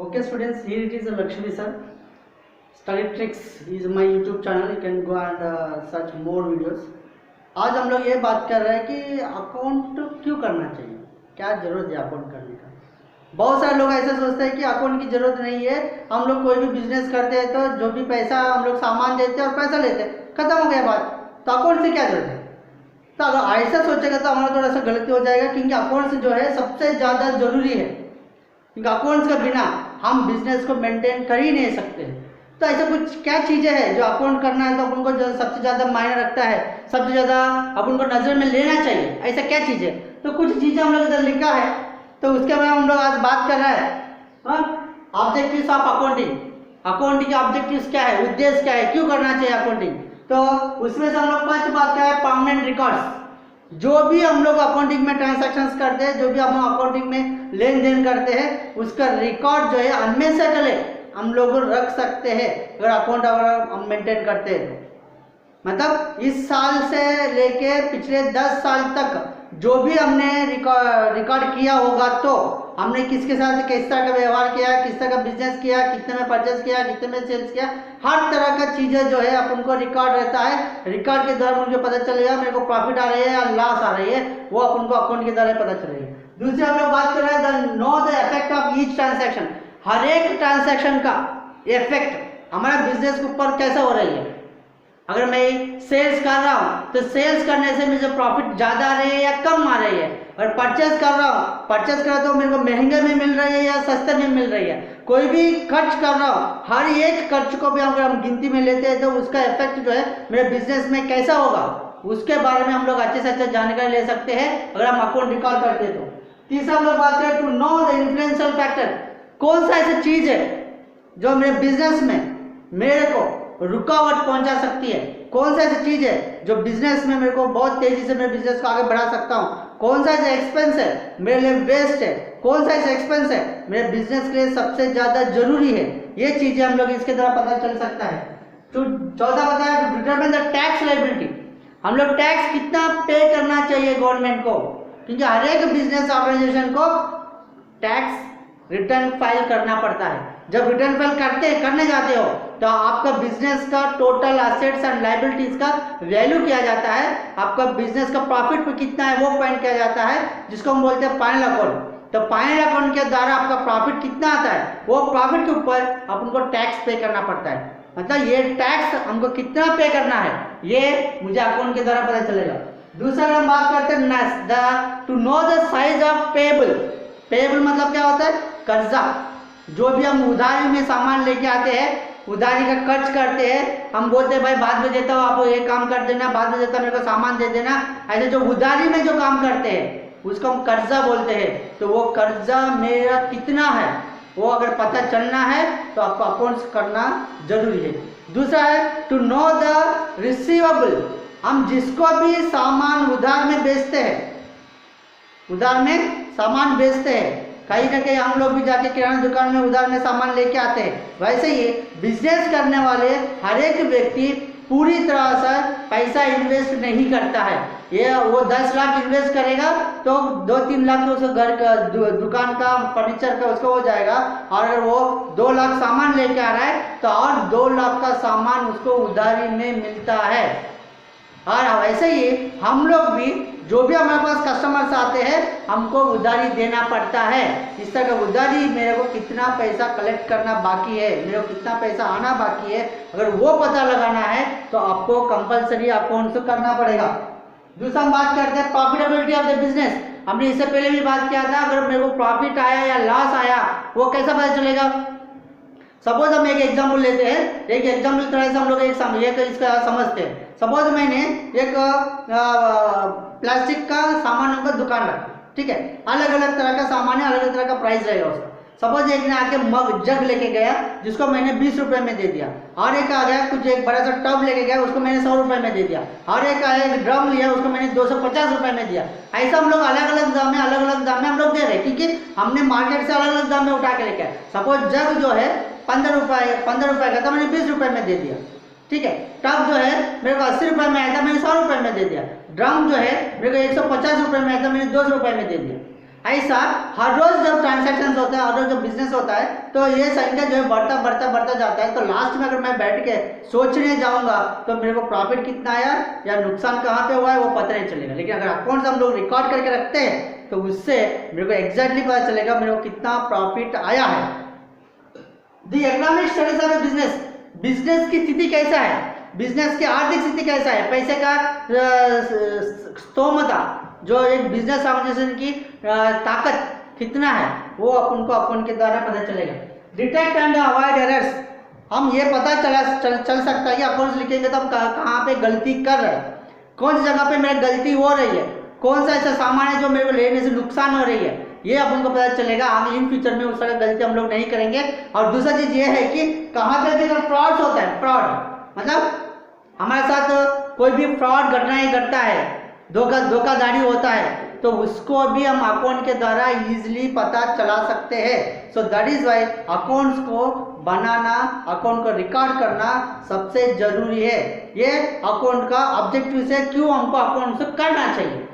Okay students, here it is Lakshmi sir. Study Tricks is my YouTube channel. You can go and search more videos. आज हम लोग ये बात कर रहे हैं कि अकाउंट क्यों करना चाहिए, क्या ज़रूरत है अकाउंट करने का। बहुत सारे लोग ऐसे सोचते हैं कि अकाउंट की ज़रूरत नहीं है, हम लोग कोई भी बिजनेस करते हैं तो जो भी पैसा हम लोग सामान देते हैं और पैसा लेते हैं, खत्म हो गया बात, तो अकाउंट से क्या जरूरत है। तो अगर ऐसा सोचेगा तो हमारा थोड़ा सा गलती हो जाएगा, क्योंकि अकाउंट्स जो है सबसे ज़्यादा ज़रूरी है, क्योंकि अकाउंट्स के बिना हम बिजनेस को मेंटेन कर ही नहीं सकते। तो ऐसा कुछ क्या चीज़ें हैं जो अकाउंट करना है तो अपन को जो सबसे ज़्यादा मायने रखता है, सबसे ज़्यादा अपन को नज़र में लेना चाहिए, ऐसा क्या चीज़ है। तो कुछ चीज़ें हम लोग इधर लिखा है, तो उसके बारे में हम लोग आज बात कर रहे हैं। ऑब्जेक्टिव्स ऑफ अकाउंटिंग, अकाउंटिंग के ऑब्जेक्टिव्स क्या है, उद्देश्य क्या है, क्यों करना चाहिए अकाउंटिंग। तो उसमें से हम लोग फर्स्ट बात क्या है, परमानेंट रिकॉर्ड्स। जो भी हम लोग अकाउंटिंग में ट्रांजैक्शंस करते हैं, जो भी हम अकाउंटिंग में लेन देन करते हैं, उसका रिकॉर्ड जो है हमेशा के लिए हम लोग रख सकते हैं अगर अकाउंट अगर हम मेंटेन करते हैं तो। मतलब इस साल से लेके पिछले 10 साल तक जो भी हमने रिकॉर्ड किया होगा, तो हमने किसके साथ किस तरह का व्यवहार किया, किस तरह का बिजनेस किया, कितने में परचेज किया, कितने में सेल्स किया, हर तरह का चीज़ें जो है अपन को रिकॉर्ड रहता है। रिकॉर्ड के द्वारा मुझे पता चलेगा मेरे को प्रॉफिट आ रही है या लॉस आ रही है, वो अपन को अकाउंट के द्वारा पता चलेगा। दूसरी हम लोग बात कर रहे हैं know the effect of each transaction. हर एक ट्रांजैक्शन का इफेक्ट हमारे बिजनेस के ऊपर कैसा हो रही है। अगर मैं सेल्स कर रहा हूँ तो सेल्स करने से मुझे प्रॉफिट ज़्यादा आ रही है या कम आ रही है। और परचेज कर रहा हूँ, परचेज कर रहा तो मेरे को महंगे में मिल रही है या सस्ते में मिल रही है। कोई भी खर्च कर रहा हूँ, हर एक खर्च को भी अगर हम गिनती में लेते हैं तो उसका इफेक्ट जो है मेरे बिजनेस में कैसा होगा, उसके बारे में हम लोग अच्छे से अच्छे जानकारी ले सकते हैं अगर हम अकाउंट रिकॉर्ड करते हैं तो। तीसरा हम लोग बात करें to know the influential factor. कौन सा ऐसी चीज़ है जो मेरे बिजनेस में मेरे को रुकावट पहुंचा सकती है, कौन सा ऐसी चीज़ है जो बिजनेस में मेरे को बहुत तेजी से मेरे बिजनेस को आगे बढ़ा सकता हूँ, कौन सा ऐसा एक्सपेंस है मेरे लिए बेस्ट है, कौन सा ऐसा एक्सपेंस है मेरे बिजनेस के लिए सबसे ज़्यादा जरूरी है। ये चीज़ें हम लोग इसके द्वारा पता चल सकता है। तो चौथा बताया to determine the tax liability. हम लोग टैक्स कितना पे करना चाहिए गवर्नमेंट को, क्योंकि हर एक बिजनेस ऑर्गेनाइजेशन को टैक्स रिटर्न फाइल करना पड़ता है। जब रिटर्न फाइल करने जाते हो तो आपका बिजनेस का टोटल एसेट्स एंड लायबिलिटीज का वैल्यू किया जाता है, आपका बिजनेस का प्रॉफिट पे कितना है वो फाइंड किया जाता है, जिसको हम बोलते हैं फाइनल अकाउंट। तो फाइनल अकाउंट के द्वारा आपका प्रॉफिट कितना आता है, वो प्रॉफिट के ऊपर अपन को टैक्स पे करना पड़ता है। मतलब ये टैक्स हमको कितना पे करना है ये मुझे अकाउंट के द्वारा पता चलेगा। दूसरा हम बात करते हैं to know the size of payable. Payable मतलब क्या होता है, कर्जा। जो भी हम उधारी में सामान लेके आते हैं, उधारी का खर्च करते हैं, हम बोलते हैं भाई बाद में देता हूँ, आप ये काम कर देना, बाद में देता मेरे को सामान दे देना। ऐसे जो उधारी में जो काम करते हैं उसको हम कर्जा बोलते हैं। तो वो कर्जा मेरा कितना है वो अगर पता चलना है तो आपको अकाउंट्स करना जरूरी है। दूसरा है टू नो द रिसीवेबल। हम जिसको भी सामान उधार में बेचते हैं, उधार में सामान बेचते हैं, कहीं ना कहीं हम लोग भी जाके किराना दुकान में उधार में सामान लेके आते हैं। वैसे ही बिजनेस करने वाले हर एक व्यक्ति पूरी तरह से पैसा इन्वेस्ट नहीं करता है। ये वो 10 लाख इन्वेस्ट करेगा तो 2-3 लाख तो उसको घर का दुकान का फर्नीचर का उसको हो जाएगा, और अगर वो 2 लाख सामान लेके आ रहा है तो और 2 लाख का सामान उसको उधारी में मिलता है। और वैसे ही हम लोग भी जो भी हमारे पास कस्टमर्स आते हैं हमको उधारी देना पड़ता है। इस तरह का उधारी मेरे को कितना पैसा कलेक्ट करना बाकी है, मेरे को कितना पैसा आना बाकी है, अगर वो पता लगाना है तो आपको कंपलसरी अकाउंट करना पड़ेगा। दूसरा हम बात करते हैं प्रॉफिटेबिलिटी ऑफ द बिजनेस। हमने इससे पहले भी बात किया था, अगर मेरे को प्रॉफिट आया या लॉस आया वो कैसा पता चलेगा। सपोज हम एक एग्जाम्पल लेते हैं, एक एग्जाम्पल तरह से हम लोग इसका समझते हैं। सपोज मैंने एक प्लास्टिक का सामानों का दुकान रखा, ठीक है, अलग अलग तरह का सामान है, अलग अलग तरह का प्राइस रहेगा उसका। सपोज एक ने आके मग जग लेके गया जिसको मैंने 20 रुपए में दे दिया, और एक आ गया कुछ एक बड़ा सा टब लेके गया उसको मैंने 100 रुपए में दे दिया, और एक आया एक ड्रम लिया उसको मैंने 250 रुपए में दिया। ऐसा हम लोग अलग अलग दाम में हम लोग दे रहे, क्योंकि हमने मार्केट से अलग अलग दाम में उठा के लेके आए। सपोज जग जो है 15 रुपए का था, मैंने 20 रुपए में दे दिया, ठीक है। टब जो है मेरे को 80 रुपए में आया था, मैंने 100 रुपए में दे दिया। ड्रम जो है मेरे को 150 रुपए में आया था, मैंने 200 रुपए में दे दिया। ऐसा हर रोज जब ट्रांजैक्शन होता है, हर रोज जब बिजनेस होता है, तो ये संख्या जो है बढ़ता जाता है। तो लास्ट में अगर मैं बैठ के सोचने जाऊंगा तो मेरे को प्रॉफिट कितना आया या नुकसान कहाँ पे हुआ है वो पता नहीं चलेगा। लेकिन अगर अकाउंट्स हम लोग रिकॉर्ड करके रखते हैं तो उससे मेरे को एग्जैक्टली पता चलेगा मेरे को कितना प्रॉफिट आया है। The economic status of business, business की स्थिति कैसा है, बिजनेस की आर्थिक स्थिति कैसा है, पैसे का स्तोमता, जो एक बिजनेस ऑर्गेनाइजेशन की ताकत कितना है, वो अपन को अपन के द्वारा पता चलेगा। डिटेक्ट एंड अवॉइड एरर्स, हम ये पता चल सकता है कि अकाउंट्स लिखेंगे तो हम कहाँ पे गलती कर रहे हैं, कौन सी जगह पे मेरी गलती हो रही है, कौन सा ऐसा सामान है जो मेरे को लेने से नुकसान हो रही है, ये अपन को पता चलेगा। आगे इन फ्यूचर में उस तरह गलती हम लोग नहीं करेंगे। और दूसरा चीज ये है कि कहाँ पे भी अगर फ्रॉड होता है, फ्रॉड मतलब हमारे साथ कोई भी फ्रॉड घटना ही घटता है, धोखाधड़ी होता है, तो उसको भी हम अकाउंट के द्वारा इजीली पता चला सकते हैं। So that is why accounts को बनाना, अकाउंट को रिकॉर्ड करना सबसे जरूरी है। ये अकाउंट का ऑब्जेक्टिव है, क्यों हमको अकाउंट से करना चाहिए।